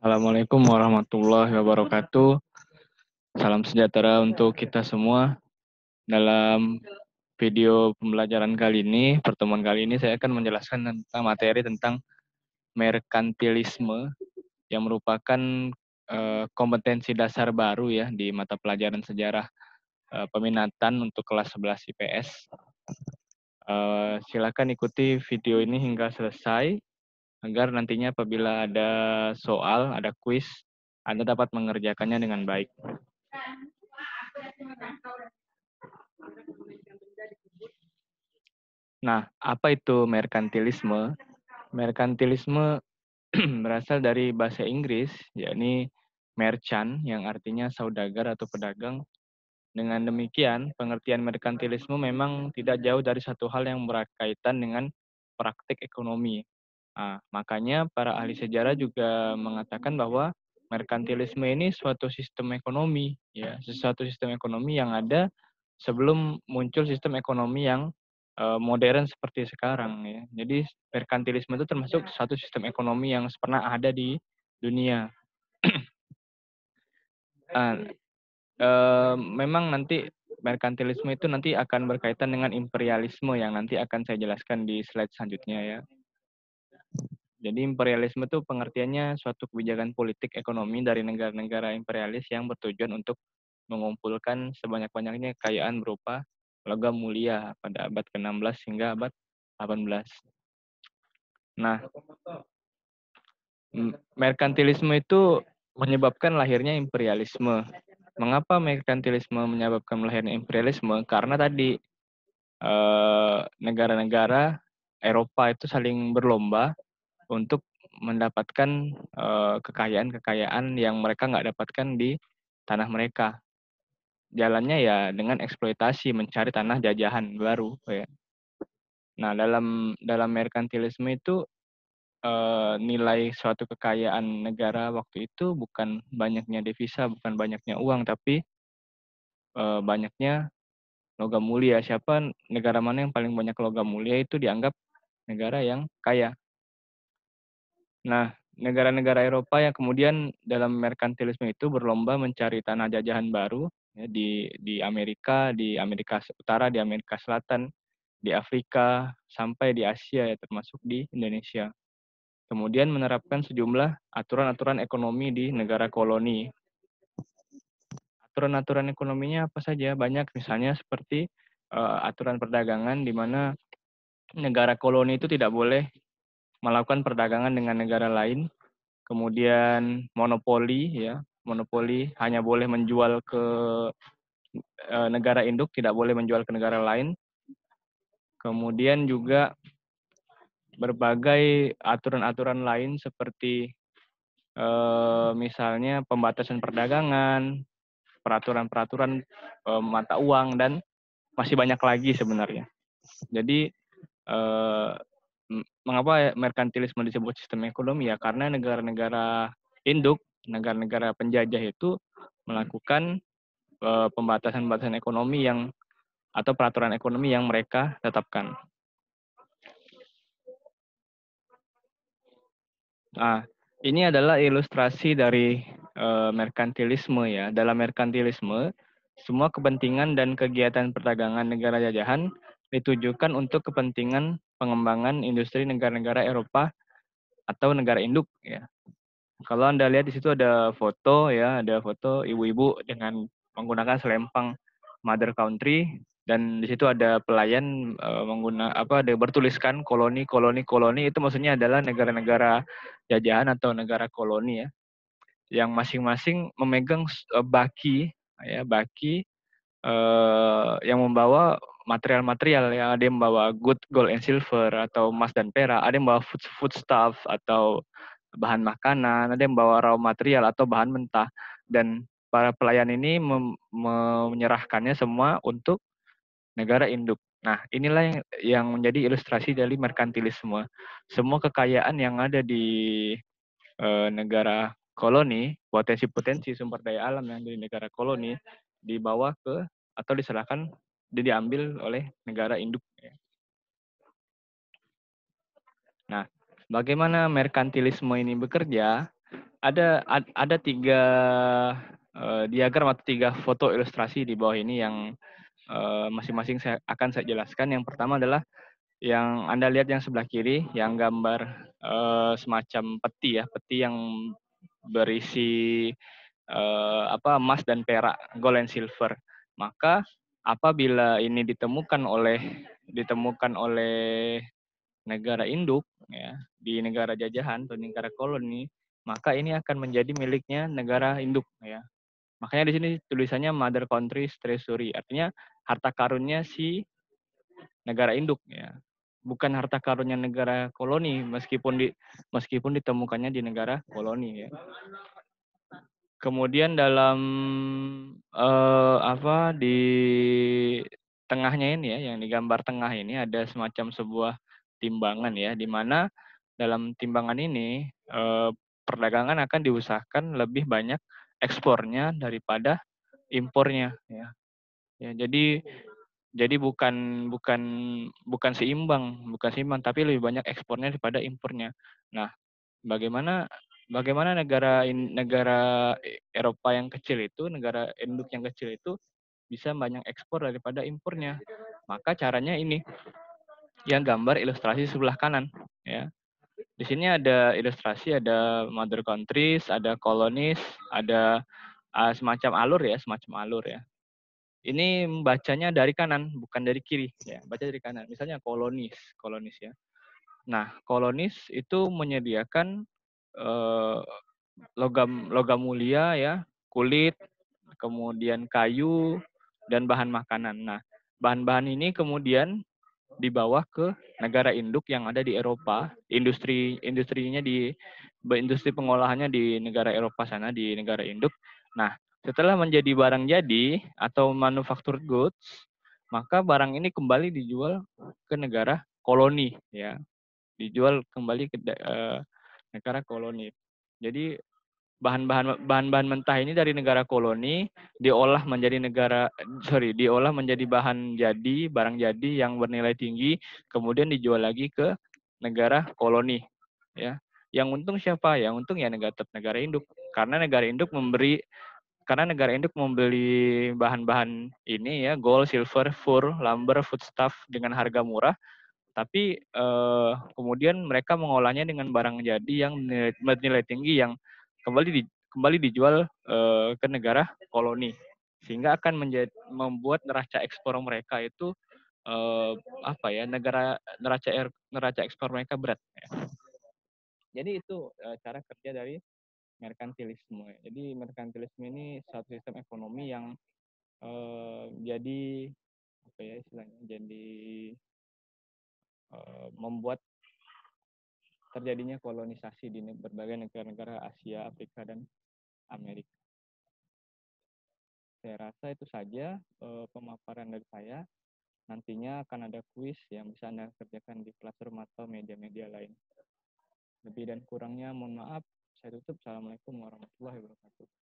Assalamualaikum warahmatullahi wabarakatuh. Salam sejahtera untuk kita semua. Dalam video pembelajaran kali ini, pertemuan kali ini saya akan menjelaskan tentang materi tentang merkantilisme yang merupakan kompetensi dasar baru ya di mata pelajaran sejarah peminatan untuk kelas 11 IPS. Silakan ikuti video ini hingga selesai agar nantinya apabila ada soal, ada kuis, Anda dapat mengerjakannya dengan baik. Nah, apa itu merkantilisme? Merkantilisme berasal dari bahasa Inggris, yakni merchant, yang artinya saudagar atau pedagang. Dengan demikian, pengertian merkantilisme memang tidak jauh dari satu hal yang berkaitan dengan praktik ekonomi. Nah, makanya para ahli sejarah juga mengatakan bahwa merkantilisme ini suatu sistem ekonomi, ya, sesuatu sistem ekonomi yang ada sebelum muncul sistem ekonomi yang modern seperti sekarang, ya. Jadi merkantilisme itu termasuk satu sistem ekonomi yang pernah ada di dunia. Ah, memang nanti merkantilisme itu nanti akan berkaitan dengan imperialisme yang nanti akan saya jelaskan di slide selanjutnya ya. Jadi imperialisme itu pengertiannya suatu kebijakan politik ekonomi dari negara-negara imperialis yang bertujuan untuk mengumpulkan sebanyak-banyaknya kekayaan berupa logam mulia pada abad ke-16 hingga abad 18. Nah, merkantilisme itu menyebabkan lahirnya imperialisme. Mengapa merkantilisme menyebabkan lahirnya imperialisme? Karena tadi negara-negara Eropa itu saling berlomba untuk mendapatkan kekayaan-kekayaan yang mereka nggak dapatkan di tanah mereka. Jalannya ya dengan eksploitasi, mencari tanah jajahan baru. Ya. Nah, dalam merkantilisme itu nilai suatu kekayaan negara waktu itu bukan banyaknya devisa, bukan banyaknya uang, tapi banyaknya logam mulia. Siapa negara mana yang paling banyak logam mulia itu dianggap negara yang kaya. Nah, negara-negara Eropa yang kemudian dalam merkantilisme itu berlomba mencari tanah jajahan baru ya, di Amerika Utara, di Amerika Selatan, di Afrika, sampai di Asia ya termasuk di Indonesia. Kemudian menerapkan sejumlah aturan-aturan ekonomi di negara koloni. Aturan-aturan ekonominya apa saja? Banyak, misalnya seperti aturan perdagangan di mana negara koloni itu tidak boleh melakukan perdagangan dengan negara lain. Kemudian monopoli ya, monopoli hanya boleh menjual ke negara induk, tidak boleh menjual ke negara lain. Kemudian juga berbagai aturan-aturan lain seperti misalnya pembatasan perdagangan, peraturan-peraturan mata uang, dan masih banyak lagi sebenarnya. Jadi mengapa merkantilisme disebut sistem ekonomi ya? Karena negara-negara induk, negara-negara penjajah itu melakukan pembatasan-pembatasan ekonomi atau peraturan ekonomi yang mereka tetapkan. Nah, ini adalah ilustrasi dari merkantilisme ya. Dalam merkantilisme, semua kepentingan dan kegiatan perdagangan negara jajahan ditujukan untuk kepentingan pengembangan industri negara-negara Eropa atau negara induk ya. Kalau Anda lihat di situ ada foto ya, ada foto ibu-ibu dengan menggunakan selempang mother country, dan di situ ada pelayan ada bertuliskan koloni koloni koloni, itu maksudnya adalah negara-negara jajahan atau negara koloni ya, yang masing-masing memegang baki ya, baki yang membawa material-material ya, ada yang membawa gold and silver atau emas dan perak, ada yang membawa foodstuff atau bahan makanan, ada yang membawa raw material atau bahan mentah, dan para pelayan ini menyerahkannya semua untuk negara induk. Nah, inilah yang menjadi ilustrasi dari merkantilisme. Semua kekayaan yang ada di negara koloni, potensi-potensi sumber daya alam yang di negara koloni dibawa ke atau diserahkan, diambil oleh negara induk. Nah, bagaimana merkantilisme ini bekerja? ada tiga diagram atau tiga foto ilustrasi di bawah ini yang masing-masing saya jelaskan. Yang pertama adalah yang Anda lihat yang sebelah kiri, yang gambar semacam peti ya, peti yang berisi emas dan perak, gold and silver. Maka apabila ini ditemukan oleh negara induk ya, di negara jajahan atau negara koloni, maka ini akan menjadi miliknya negara induk ya. Makanya di sini tulisannya Mother Country's Treasury, artinya harta karunnya si negara induk ya. Bukan harta karunnya negara koloni meskipun ditemukannya di negara koloni ya. Kemudian dalam di tengahnya ini ya, yang di gambar tengah ini ada semacam sebuah timbangan ya, di mana dalam timbangan ini perdagangan akan diusahakan lebih banyak ekspornya daripada impornya ya. Ya, jadi bukan seimbang, tapi lebih banyak ekspornya daripada impornya. Nah, bagaimana bagaimana negara Eropa yang kecil itu, negara induk yang kecil itu bisa banyak ekspor daripada impornya? Maka caranya ini, yang gambar ilustrasi sebelah kanan ya. Di sini ada ilustrasi, ada mother countries, ada colonies, ada semacam alur ya. Ini bacanya dari kanan, bukan dari kiri ya. Baca dari kanan. Misalnya kolonis ya. Nah, kolonis itu menyediakan eh, logam mulia ya, kulit, kemudian kayu dan bahan makanan. Nah, bahan-bahan ini kemudian dibawa ke negara induk yang ada di Eropa, industri pengolahannya di negara Eropa sana, di negara induk. Nah, setelah menjadi barang jadi atau manufactured goods, maka barang ini kembali dijual ke negara koloni ya, dijual kembali ke negara koloni. Jadi bahan-bahan mentah ini dari negara koloni diolah menjadi barang jadi yang bernilai tinggi, kemudian dijual lagi ke negara koloni ya. Yang untung siapa? Yang untung ya negara induk, karena negara induk membeli bahan-bahan ini ya, gold, silver, fur, lumber, foodstuff dengan harga murah, tapi kemudian mereka mengolahnya dengan barang jadi yang bernilai tinggi yang kembali dijual ke negara koloni, sehingga akan membuat neraca ekspor mereka itu neraca ekspor mereka berat. Ya. Jadi itu cara kerja dari merkantilisme. Jadi merkantilisme ini suatu sistem ekonomi yang jadi membuat terjadinya kolonisasi di berbagai negara-negara Asia, Afrika, dan Amerika. Saya rasa itu saja pemaparan dari saya. Nantinya akan ada kuis yang bisa Anda kerjakan di Classroom atau media-media lain. Lebih dan kurangnya mohon maaf. Saya tutup. Assalamualaikum warahmatullahi wabarakatuh.